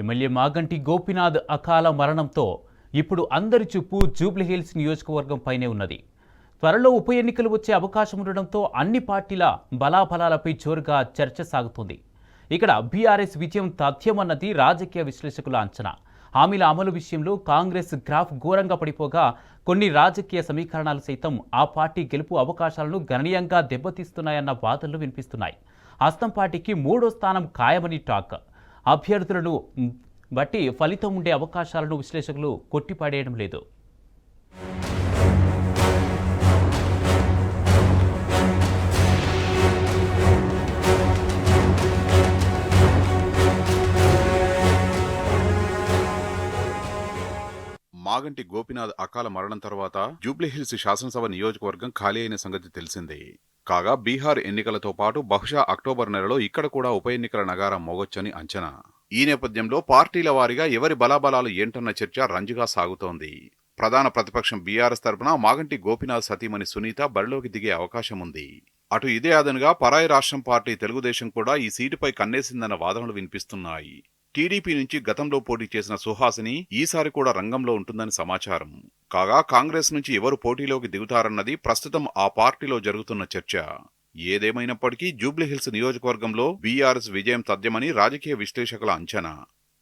MLA Maganti Gopinath అకాల మరణంతో ఇప్పుడు అందరి చూపు జూబ్లీహిల్స్ నియోజకవర్గం పైనే ఉన్నది. త్వరలో ఉప ఎన్నికలు వచ్చే అవకాశం ఉండడంతో అన్ని పార్టీల బలాబలాలపై జోరుగా చర్చ సాగుతుంది. ఇక్కడ బీఆర్ఎస్ విజయం తథ్యమన్నది రాజకీయ విశ్లేషకుల అంచనా. హామీల అమలు విషయంలో కాంగ్రెస్ గ్రాఫ్ ఘోరంగా పడిపోగా కొన్ని రాజకీయ సమీకరణాలు సైతం ఆ పార్టీ గెలుపు అవకాశాలను గణనీయంగా దెబ్బతీస్తున్నాయన్న వాదనలు వినిపిస్తున్నాయి. హస్తం పార్టీకి 3వ స్థానం ఖాయమని టాక్. అభ్యర్థులను బట్టి ఫలితం ఉండే అవకాశాలను విశ్లేషకులు కొట్టిపాడేయడం లేదు. మాగంటి గోపీనాథ్ అకాల మరణం తర్వాత జూబ్లీహిల్స్ శాసనసభ నియోజకవర్గం ఖాళీ అయిన సంగతి తెలిసిందే. కాగా బీహార్ ఎన్నికలతో పాటు బహుశా అక్టోబర్ నెలలో ఇక్కడ కూడా ఉప ఎన్నికల నగారం మోగొచ్చని అంచనా. ఈ నేపథ్యంలో పార్టీల వారీగా ఎవరి బలాబలాలు ఏంటన్న చర్చ రంజుగా సాగుతోంది. ప్రధాన ప్రతిపక్షం బీఆర్ఎస్ తరపున మాగంటి గోపీనాథ్ సతీమణి సునీత బరిలోకి దిగే అవకాశం ఉంది. అటు ఇదే అదనుగా పరాయి రాష్ట్రం పార్టీ తెలుగుదేశం కూడా ఈ సీటుపై కన్నేసిందన్న వాదనలు వినిపిస్తున్నాయి. టీడీపీ నుంచి గతంలో పోటీ చేసిన సుహాసిని ఈసారి కూడా రంగంలో ఉంటుందని సమాచారం. కాగా కాంగ్రెస్ నుంచి ఎవరు పోటీలోకి దిగుతారన్నది ప్రస్తుతం ఆ పార్టీలో జరుగుతున్న చర్చ. ఏదేమైనప్పటికీ జూబ్లీహిల్స్ నియోజకవర్గంలో బీఆర్ఎస్ విజయం తథ్యమని రాజకీయ విశ్లేషకుల అంచనా.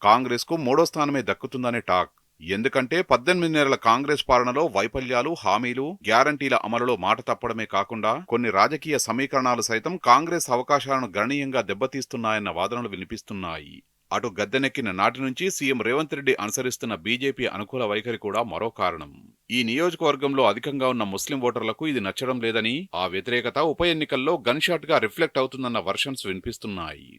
కాంగ్రెస్ కు 3వ స్థానమే దక్కుతుందనే టాక్. ఎందుకంటే 18 నెలల కాంగ్రెస్ పాలనలో వైఫల్యాలు, హామీలు, గ్యారంటీల అమలులో మాట తప్పడమే కాకుండా కొన్ని రాజకీయ సమీకరణాలు సైతం కాంగ్రెస్ అవకాశాలను గణనీయంగా దెబ్బతీస్తున్నాయన్న వాదనలు వినిపిస్తున్నాయి. అటు గద్దెనెక్కిన నాటి నుంచి సీఎం రేవంత్ రెడ్డి అనుసరిస్తున్న బీజేపీ అనుకూల వైఖరి కూడా మరో కారణం. ఈ నియోజకవర్గంలో అధికంగా ఉన్న ముస్లిం ఓటర్లకు ఇది నచ్చడం లేదని, ఆ వ్యతిరేకత ఉప ఎన్నికల్లో గన్ షాట్ గా రిఫ్లెక్ట్ అవుతుందన్న వర్షన్స్ వినిపిస్తున్నాయి.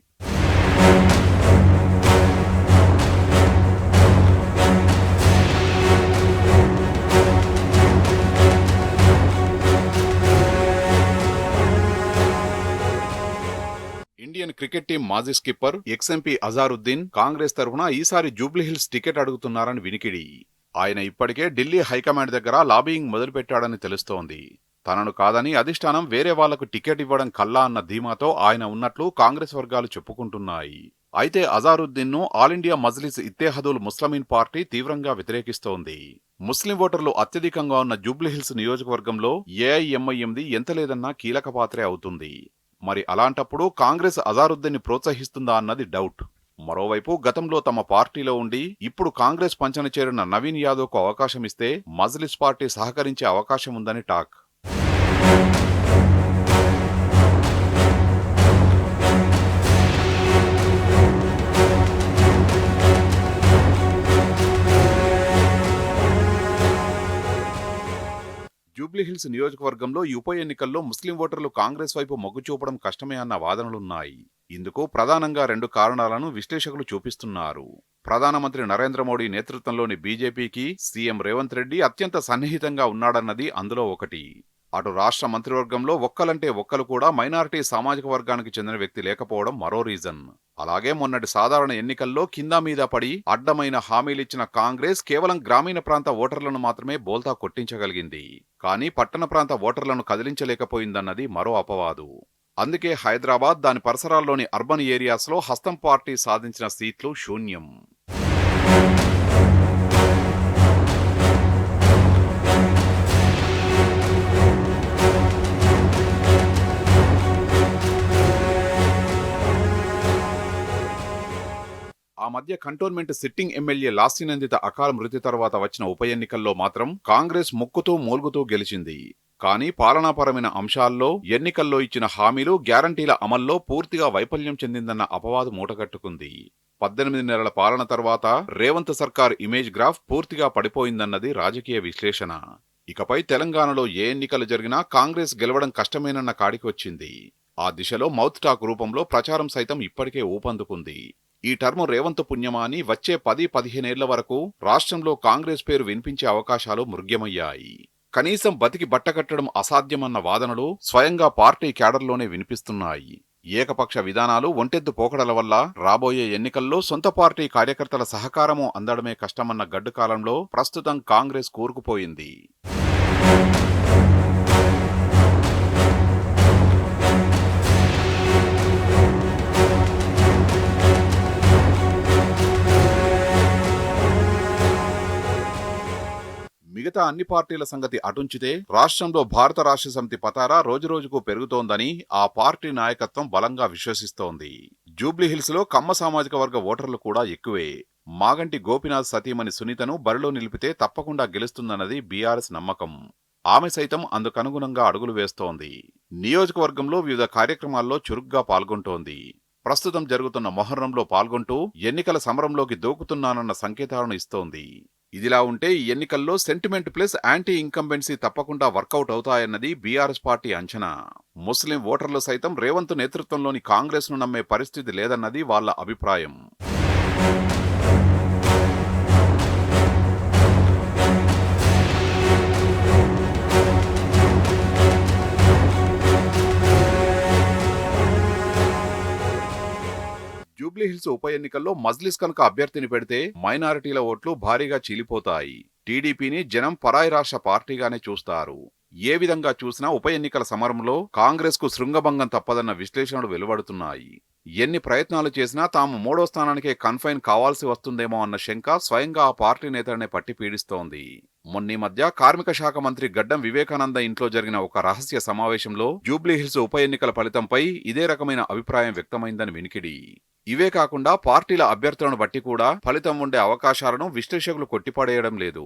ఇండియన్ క్రికెట్ టీం మాజీ స్కిప్పర్ ఎక్స్ఎంపీ అజారుద్దీన్ కాంగ్రెస్ తరఫున ఈసారి జూబ్లీహిల్స్ టికెట్ అడుగుతున్నారని వినికిడి. ఆయన ఇప్పటికే ఢిల్లీ హైకమాండ్ దగ్గర లాబియింగ్ మొదలుపెట్టాడని తెలుస్తోంది. తనను కాదని అధిష్టానం వేరే వాళ్లకు టికెట్ ఇవ్వడం కల్లా అన్న ధీమాతో ఆయన ఉన్నట్లు కాంగ్రెస్ వర్గాలు చెప్పుకుంటున్నాయి. అయితే అజారుద్దీన్ ను all India Majlis Ittehadul Muslimeen party తీవ్రంగా వ్యతిరేకిస్తోంది. ముస్లిం ఓటర్లు అత్యధికంగా ఉన్న జూబ్లీహిల్స్ నియోజకవర్గంలో ఏఐఎంఐఎంది ఎంత లేదన్నా కీలక పాత్రే అవుతుంది. మరి అలాంటప్పుడు కాంగ్రెస్ అజారుద్దీన్ ని ప్రోత్సహిస్తుందా అన్నది డౌట్. మరోవైపు గతంలో తమ పార్టీలో ఉండి ఇప్పుడు కాంగ్రెస్ పంచన చేరిన నవీన్ యాదవ్ కు అవకాశం ఇస్తే మజ్లిస్ పార్టీ సహకరించే అవకాశం ఉందని టాక్. జూబ్లీహిల్స్ నియోజకవర్గంలో ఈ ఉప ఎన్నికల్లో ముస్లిం ఓటర్లు కాంగ్రెస్ వైపు మొగ్గు చూపడం కష్టమే అన్న వాదనలున్నాయి. ఇందుకు ప్రధానంగా 2 కారణాలను విశ్లేషకులు చూపిస్తున్నారు. ప్రధానమంత్రి నరేంద్ర మోడీ నేతృత్వంలోని బీజేపీకి సీఎం రేవంత్ రెడ్డి అత్యంత సన్నిహితంగా ఉన్నాడన్నది అందులో ఒకటి. అటు రాష్ట్ర మంత్రివర్గంలో ఒక్కలంటే ఒక్కలు కూడా మైనారిటీ సామాజిక వర్గానికి చెందిన వ్యక్తి లేకపోవడం మరో రీజన్. అలాగే మొన్నటి సాధారణ ఎన్నికల్లో కిందా మీద పడి అడ్డమైన హామీలిచ్చిన కాంగ్రెస్ కేవలం గ్రామీణ ప్రాంత ఓటర్లను మాత్రమే బోల్తా కొట్టించగలిగింది. కానీ పట్టణ ప్రాంత ఓటర్లను కదిలించలేకపోయిందన్నది మరో అపవాదు. అందుకే హైదరాబాద్, దాని పరిసరాల్లోని అర్బన్ ఏరియాస్లో హస్తం పార్టీ సాధించిన సీట్లు శూన్యం. ఆ మధ్య కంటోన్మెంట్ సిట్టింగ్ ఎమ్మెల్యే లాస్యనందిత అకాల మృతి తర్వాత వచ్చిన ఉప ఎన్నికల్లో మాత్రం కాంగ్రెస్ ముక్కుతూ మూల్గుతూ గెలిచింది. కానీ పాలనాపరమైన అంశాల్లో, ఎన్నికల్లో ఇచ్చిన హామీలు, గ్యారంటీల అమల్లో పూర్తిగా వైఫల్యం చెందిందన్న అపవాదు మూటగట్టుకుంది. 18 నెలల పాలన తర్వాత రేవంత్ సర్కార్ ఇమేజ్ గ్రాఫ్ పూర్తిగా పడిపోయిందన్నది రాజకీయ విశ్లేషణ. ఇకపై తెలంగాణలో ఏ ఎన్నికలు జరిగినా కాంగ్రెస్ గెలవడం కష్టమేనన్న కాడికి వచ్చింది. ఆ దిశలో మౌత్ టాక్ రూపంలో ప్రచారం సైతం ఇప్పటికే ఊపందుకుంది. ఈ టర్మ్ రేవంత్ పుణ్యమా అని వచ్చే 10-15 ఏళ్ల వరకు రాష్ట్రంలో కాంగ్రెస్ పేరు వినిపించే అవకాశాలు మృగ్యమయ్యాయి. కనీసం బతికి బట్టకట్టడం అసాధ్యమన్న వాదనలు స్వయంగా పార్టీ క్యాడర్లోనే వినిపిస్తున్నాయి. ఏకపక్ష విధానాలు, ఒంటెద్దు పోకడల వల్ల రాబోయే ఎన్నికల్లో సొంత పార్టీ కార్యకర్తల సహకారము అందడమే కష్టమన్న గడ్డు కాలంలో ప్రస్తుతం కాంగ్రెస్ కూరుకుపోయింది. మిగతా అన్ని పార్టీల సంగతి అటుంచితే రాష్ట్రంలో భారత రాష్ట్ర సమితి పతారా రోజురోజుకు పెరుగుతోందని ఆ పార్టీ నాయకత్వం బలంగా విశ్వసిస్తోంది. జూబ్లీహిల్స్ లో కమ్మ సామాజిక వర్గ ఓటర్లు కూడా ఎక్కువే. మాగంటి గోపీనాథ్ సతీమణి సునీతను బరిలో నిలిపితే తప్పకుండా గెలుస్తుందన్నది బీఆర్ఎస్ నమ్మకం. ఆమె సైతం అందుకనుగుణంగా అడుగులు వేస్తోంది. నియోజకవర్గంలో వివిధ కార్యక్రమాల్లో చురుగ్గా పాల్గొంటోంది. ప్రస్తుతం జరుగుతున్న మొహర్రంలో పాల్గొంటూ ఎన్నికల సమరంలోకి దూకుతున్నానన్న సంకేతాలను ఇస్తోంది. ఇదిలా ఉంటే ఈ ఎన్నికల్లో సెంటిమెంట్ ప్లస్ యాంటీ ఇంకంబెన్సీ తప్పకుండా వర్కౌట్ అవుతాయన్నది బీఆర్ఎస్ పార్టీ అంచనా. ముస్లిం ఓటర్లు సైతం రేవంత్ నేతృత్వంలోని కాంగ్రెస్ ను నమ్మే పరిస్థితి లేదన్నది వాళ్ళ అభిప్రాయం. జూబ్లీహిల్స్ ఉప ఎన్నికల్లో మజ్లిస్ కనుక అభ్యర్థిని పెడితే మైనారిటీల ఓట్లు భారీగా చీలిపోతాయి. టీడీపీని జనం పరాయి రాష్ట్ర పార్టీగానే చూస్తారు. ఏ విధంగా చూసినా ఉప ఎన్నికల సమరంలో కాంగ్రెస్ కు శృంగభంగం తప్పదన్న విశ్లేషణలు వెలువడుతున్నాయి. ఎన్ని ప్రయత్నాలు చేసినా తాము 3వ స్థానానికే కన్ఫైన్ కావాల్సి వస్తుందేమో అన్న శంక స్వయంగా ఆ పార్టీ నేతలనే పట్టి పీడిస్తోంది. మొన్నీ మధ్య కార్మిక శాఖ మంత్రి గడ్డం వివేకానంద ఇంట్లో జరిగిన ఒక రహస్య సమావేశంలో జూబ్లీహిల్స్ ఉప ఎన్నికల ఫలితంపై ఇదే రకమైన అభిప్రాయం వ్యక్తమైందని వినికిడి. ఇవే కాకుండా పార్టీల అభ్యర్థులను బట్టి కూడా ఫలితం ఉండే అవకాశాలను విశ్లేషకులు కొట్టిపడేయడం లేదు.